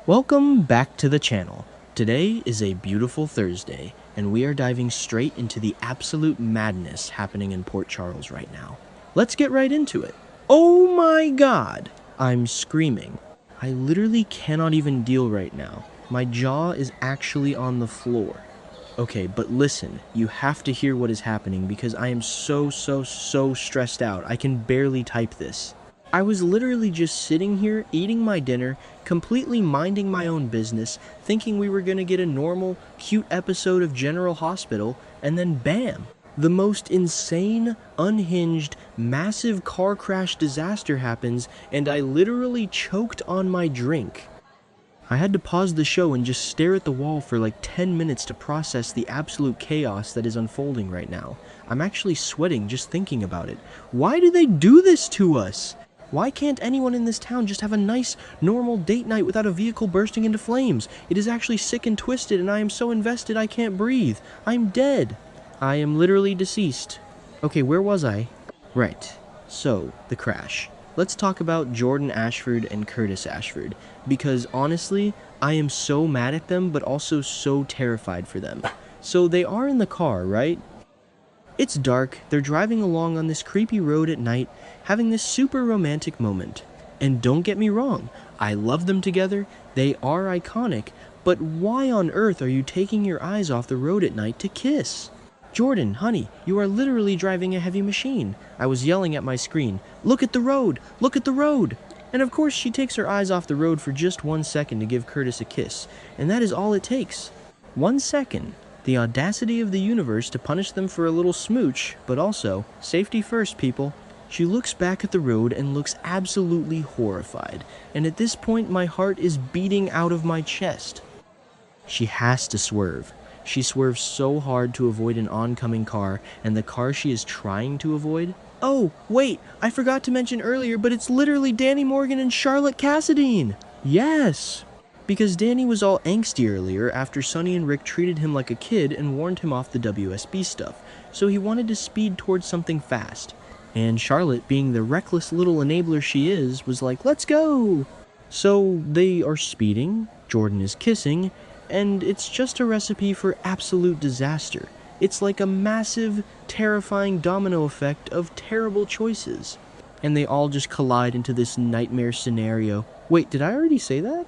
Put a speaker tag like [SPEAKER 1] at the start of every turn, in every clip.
[SPEAKER 1] Welcome back to the channel. Today is a beautiful Thursday, and we are diving straight into the absolute madness happening in Port Charles right now. Let's get right into it. Oh my god! I'm screaming. I literally cannot even deal right now. My jaw is actually on the floor. Okay, but listen, you have to hear what is happening because I am so stressed out. I can barely type this. I was literally just sitting here, eating my dinner, completely minding my own business, thinking we were gonna get a normal, cute episode of General Hospital, and then bam! The most insane, unhinged, massive car crash disaster happens, and I literally choked on my drink. I had to pause the show and just stare at the wall for like 10 minutes to process the absolute chaos that is unfolding right now. I'm actually sweating just thinking about it. Why do they do this to us? Why can't anyone in this town just have a nice, normal date night without a vehicle bursting into flames? It is actually sick and twisted, and I am so invested I can't breathe. I'm dead. I am literally deceased. Okay, where was I? Right. So, the crash. Let's talk about Jordan Ashford and Curtis Ashford, because honestly, I am so mad at them, but also so terrified for them. So they are in the car, right? It's dark, they're driving along on this creepy road at night, having this super romantic moment. And don't get me wrong, I love them together, they are iconic, but why on earth are you taking your eyes off the road at night to kiss? Jordan, honey, you are literally driving a heavy machine. I was yelling at my screen, look at the road, look at the road! And of course she takes her eyes off the road for just 1 second to give Curtis a kiss, and that is all it takes. 1 second. The audacity of the universe to punish them for a little smooch, but also, safety first, people. She looks back at the road and looks absolutely horrified, and at this point my heart is beating out of my chest. She has to swerve. She swerves so hard to avoid an oncoming car, and the car she is trying to avoid... Oh, wait, I forgot to mention earlier, but it's literally Danny Morgan and Charlotte Cassadine! Yes! Because Danny was all angsty earlier after Sonny and Rick treated him like a kid and warned him off the WSB stuff, so he wanted to speed towards something fast. And Charlotte, being the reckless little enabler she is, was like, let's go! So they are speeding, Jordan is kissing, and it's just a recipe for absolute disaster. It's like a massive, terrifying domino effect of terrible choices. And they all just collide into this nightmare scenario. Wait, did I already say that?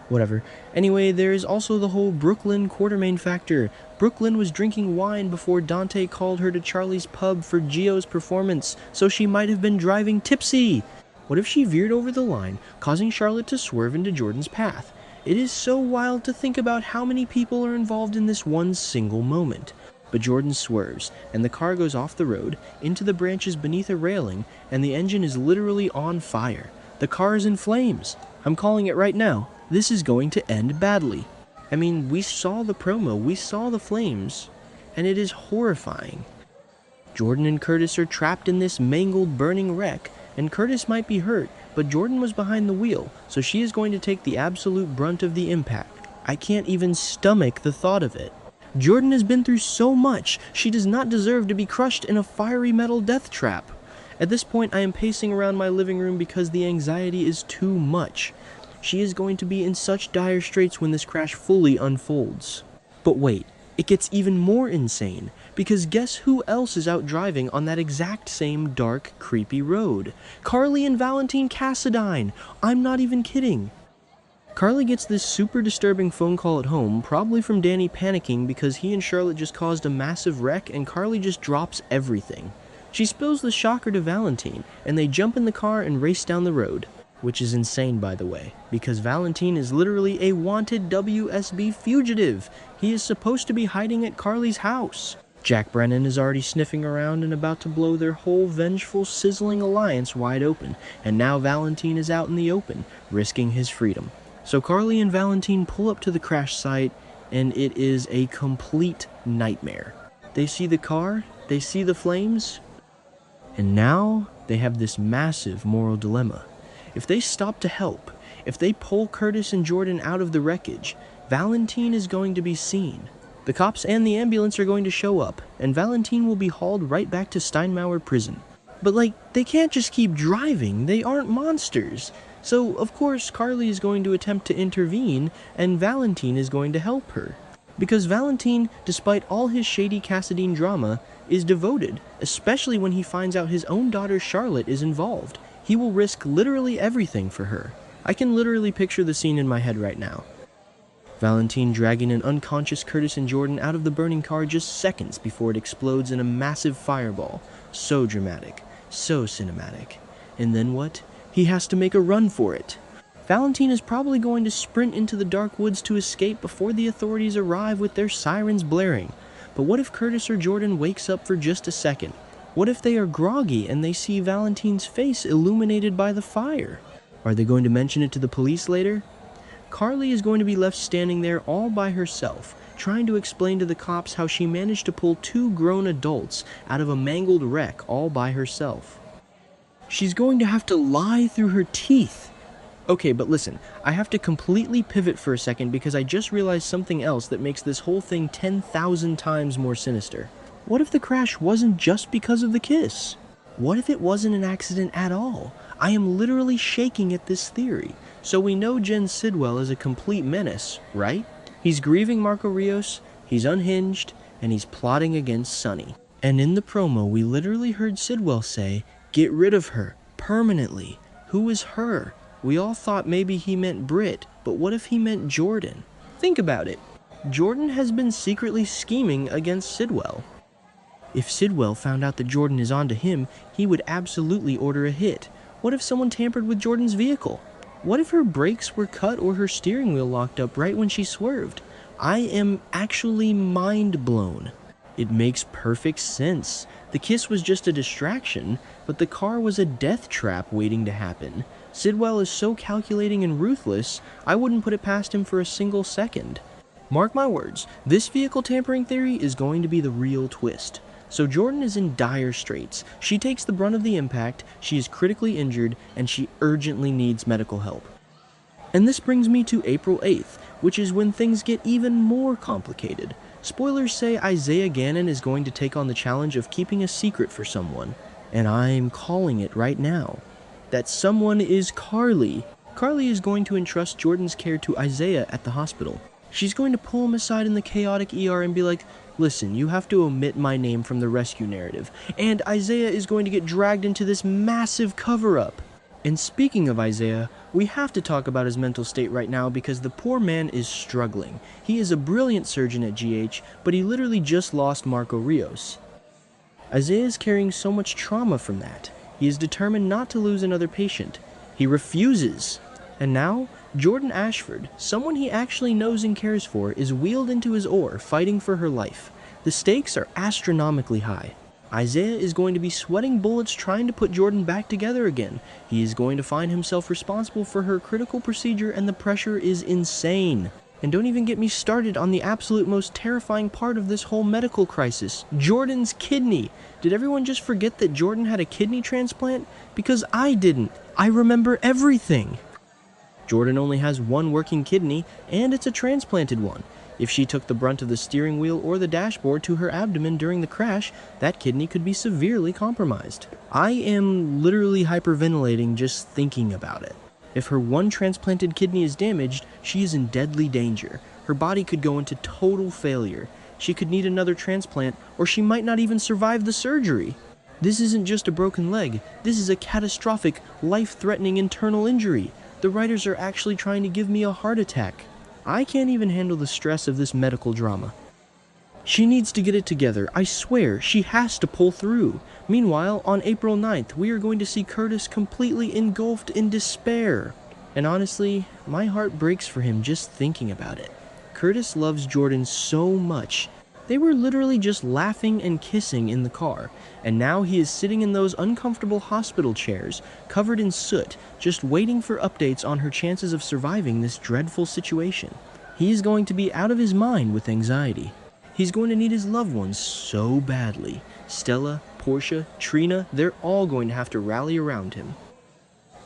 [SPEAKER 1] Whatever. Anyway, there is also the whole Brooklyn Quartermain factor. Brooklyn was drinking wine before Dante called her to Charlie's pub for Gio's performance, so she might have been driving tipsy. What if she veered over the line, causing Charlotte to swerve into Jordan's path? It is so wild to think about how many people are involved in this one single moment. But Jordan swerves, and the car goes off the road, into the branches beneath a railing, and the engine is literally on fire. The car is in flames. I'm calling it right now. This is going to end badly. I mean, we saw the promo, we saw the flames, and it is horrifying. Jordan and Curtis are trapped in this mangled, burning wreck, and Curtis might be hurt, but Jordan was behind the wheel, so she is going to take the absolute brunt of the impact. I can't even stomach the thought of it. Jordan has been through so much, she does not deserve to be crushed in a fiery metal death trap. At this point, I am pacing around my living room because the anxiety is too much. She is going to be in such dire straits when this crash fully unfolds. But wait, it gets even more insane, because guess who else is out driving on that exact same dark, creepy road? Carly and Valentine Cassadine! I'm not even kidding. Carly gets this super disturbing phone call at home, probably from Danny panicking because he and Charlotte just caused a massive wreck and Carly just drops everything. She spills the shocker to Valentine, and they jump in the car and race down the road. Which is insane, by the way, because Valentine is literally a wanted WSB fugitive. He is supposed to be hiding at Carly's house. Jack Brennan is already sniffing around and about to blow their whole vengeful, sizzling alliance wide open, and now Valentine is out in the open, risking his freedom. So Carly and Valentine pull up to the crash site, and it is a complete nightmare. They see the car, they see the flames, and now they have this massive moral dilemma. If they stop to help, if they pull Curtis and Jordan out of the wreckage, Valentine is going to be seen. The cops and the ambulance are going to show up, and Valentine will be hauled right back to Steinmauer prison. But they can't just keep driving, they aren't monsters. So, of course, Carly is going to attempt to intervene, and Valentine is going to help her. Because Valentine, despite all his shady Cassadine drama, is devoted, especially when he finds out his own daughter Charlotte is involved. He will risk literally everything for her. I can literally picture the scene in my head right now. Valentine dragging an unconscious Curtis and Jordan out of the burning car just seconds before it explodes in a massive fireball. So dramatic, so cinematic. And then what? He has to make a run for it. Valentine is probably going to sprint into the dark woods to escape before the authorities arrive with their sirens blaring. But what if Curtis or Jordan wakes up for just a second? What if they are groggy and they see Valentine's face illuminated by the fire? Are they going to mention it to the police later? Carly is going to be left standing there all by herself, trying to explain to the cops how she managed to pull 2 grown adults out of a mangled wreck all by herself. She's going to have to lie through her teeth. Okay, but listen, I have to completely pivot for a second because I just realized something else that makes this whole thing 10,000 times more sinister. What if the crash wasn't just because of the kiss? What if it wasn't an accident at all? I am literally shaking at this theory. So we know Jen Sidwell is a complete menace, right? He's grieving Marco Rios, he's unhinged, and he's plotting against Sonny. And in the promo, we literally heard Sidwell say, "Get rid of her, permanently." Who is her? We all thought maybe he meant Britt, but what if he meant Jordan? Think about it. Jordan has been secretly scheming against Sidwell. If Sidwell found out that Jordan is onto him, he would absolutely order a hit. What if someone tampered with Jordan's vehicle? What if her brakes were cut or her steering wheel locked up right when she swerved? I am actually mind blown. It makes perfect sense. The kiss was just a distraction, but the car was a death trap waiting to happen. Sidwell is so calculating and ruthless, I wouldn't put it past him for a single second. Mark my words, this vehicle tampering theory is going to be the real twist. So Jordan is in dire straits. She takes the brunt of the impact, she is critically injured, and she urgently needs medical help. And this brings me to April 8th, which is when things get even more complicated. Spoilers say Isaiah Gannon is going to take on the challenge of keeping a secret for someone. And I'm calling it right now. That someone is Carly. Carly is going to entrust Jordan's care to Isaiah at the hospital. She's going to pull him aside in the chaotic ER and be like, "Listen, you have to omit my name from the rescue narrative." And Isaiah is going to get dragged into this massive cover-up. And speaking of Isaiah, we have to talk about his mental state right now because the poor man is struggling. He is a brilliant surgeon at GH, but he literally just lost Marco Rios. Isaiah is carrying so much trauma from that. He is determined not to lose another patient. He refuses. And now, Jordan Ashford, someone he actually knows and cares for, is wheeled into his oar, fighting for her life. The stakes are astronomically high. Isaiah is going to be sweating bullets trying to put Jordan back together again. He is going to find himself responsible for her critical procedure, and the pressure is insane. And don't even get me started on the absolute most terrifying part of this whole medical crisis, Jordan's kidney. Did everyone just forget that Jordan had a kidney transplant? Because I didn't. I remember everything. Jordan only has one working kidney, and it's a transplanted one. If she took the brunt of the steering wheel or the dashboard to her abdomen during the crash, that kidney could be severely compromised. I am literally hyperventilating just thinking about it. If her one transplanted kidney is damaged, she is in deadly danger. Her body could go into total failure. She could need another transplant, or she might not even survive the surgery. This isn't just a broken leg. This is a catastrophic, life-threatening internal injury. The writers are actually trying to give me a heart attack. I can't even handle the stress of this medical drama. She needs to get it together. I swear, she has to pull through. Meanwhile, on April 9th, we are going to see Curtis completely engulfed in despair. And honestly, my heart breaks for him just thinking about it. Curtis loves Jordan so much. They were literally just laughing and kissing in the car, and now he is sitting in those uncomfortable hospital chairs, covered in soot, just waiting for updates on her chances of surviving this dreadful situation. He is going to be out of his mind with anxiety. He's going to need his loved ones so badly. Stella, Portia, Trina, they're all going to have to rally around him.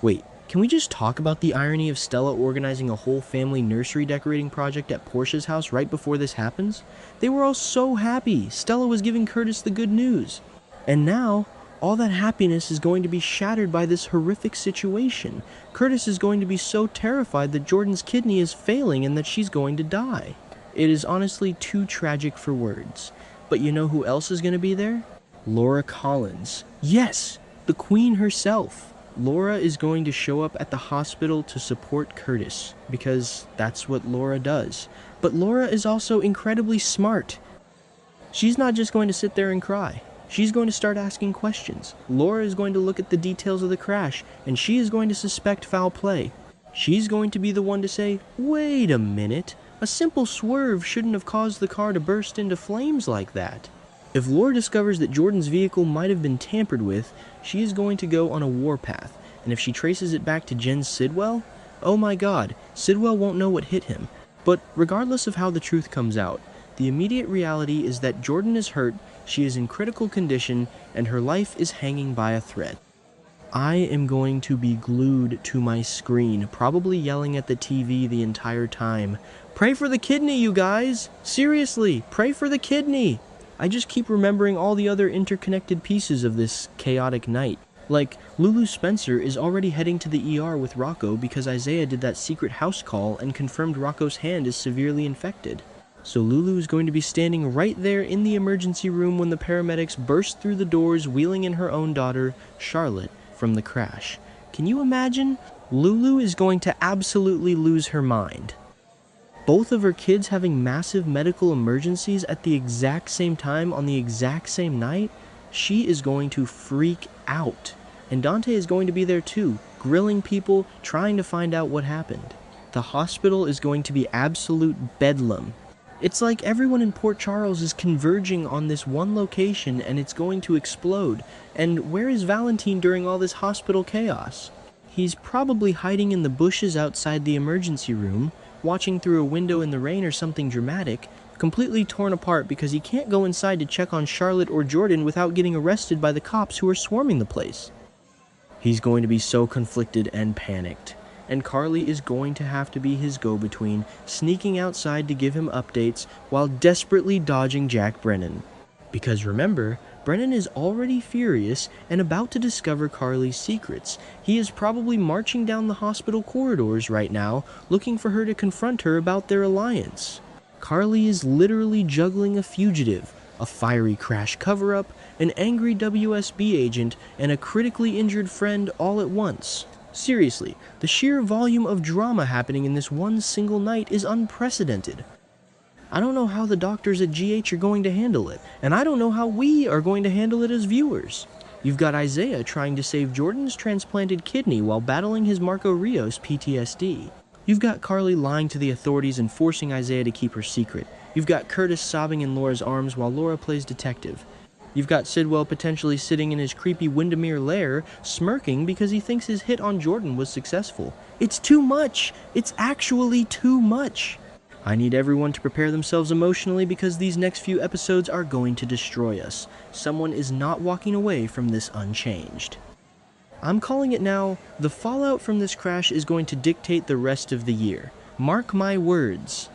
[SPEAKER 1] Wait, can we just talk about the irony of Stella organizing a whole family nursery decorating project at Portia's house right before this happens? They were all so happy. Stella was giving Curtis the good news. And now, All that happiness is going to be shattered by this horrific situation. Curtis is going to be so terrified that Jordan's kidney is failing and that she's going to die. It is honestly too tragic for words. But you know who else is going to be there? Laura Collins. Yes, the Queen herself. Laura is going to show up at the hospital to support Curtis, because that's what Laura does. But Laura is also incredibly smart. She's not just going to sit there and cry. She's going to start asking questions. Laura is going to look at the details of the crash, and she is going to suspect foul play. She's going to be the one to say, "Wait a minute, a simple swerve shouldn't have caused the car to burst into flames like that." If Laura discovers that Jordan's vehicle might have been tampered with, she is going to go on a warpath, and if she traces it back to Jen Sidwell, oh my god, Sidwell won't know what hit him. But regardless of how the truth comes out, the immediate reality is that Jordan is hurt, she is in critical condition, and her life is hanging by a thread. I am going to be glued to my screen, probably yelling at the TV the entire time. Pray for the kidney, you guys! Seriously, pray for the kidney! I just keep remembering all the other interconnected pieces of this chaotic night. Like, Lulu Spencer is already heading to the ER with Rocco because Isaiah did that secret house call and confirmed Rocco's hand is severely infected. So Lulu is going to be standing right there in the emergency room when the paramedics burst through the doors wheeling in her own daughter, Charlotte, from the crash. Can you imagine? Lulu is going to absolutely lose her mind. Both of her kids having massive medical emergencies at the exact same time on the exact same night? She is going to freak out. And Dante is going to be there too, grilling people, trying to find out what happened. The hospital is going to be absolute bedlam. It's like everyone in Port Charles is converging on this one location and it's going to explode. And where is Valentine during all this hospital chaos? He's probably hiding in the bushes outside the emergency room, watching through a window in the rain or something dramatic, completely torn apart because he can't go inside to check on Charlotte or Jordan without getting arrested by the cops who are swarming the place. He's going to be so conflicted and panicked. And Carly is going to have to be his go-between, sneaking outside to give him updates while desperately dodging Jack Brennan. Because remember, Brennan is already furious and about to discover Carly's secrets. He is probably marching down the hospital corridors right now, looking for her to confront her about their alliance. Carly is literally juggling a fugitive, a fiery crash cover-up, an angry WSB agent, and a critically injured friend all at once. Seriously, the sheer volume of drama happening in this one single night is unprecedented. I don't know how the doctors at GH are going to handle it, and I don't know how we are going to handle it as viewers. You've got Isaiah trying to save Jordan's transplanted kidney while battling his Marco Rios PTSD. You've got Carly lying to the authorities and forcing Isaiah to keep her secret. You've got Curtis sobbing in Laura's arms while Laura plays detective. You've got Sidwell potentially sitting in his creepy Windermere lair, smirking because he thinks his hit on Jordan was successful. It's too much! It's actually too much! I need everyone to prepare themselves emotionally because these next few episodes are going to destroy us. Someone is not walking away from this unchanged. I'm calling it now, the fallout from this crash is going to dictate the rest of the year. Mark my words.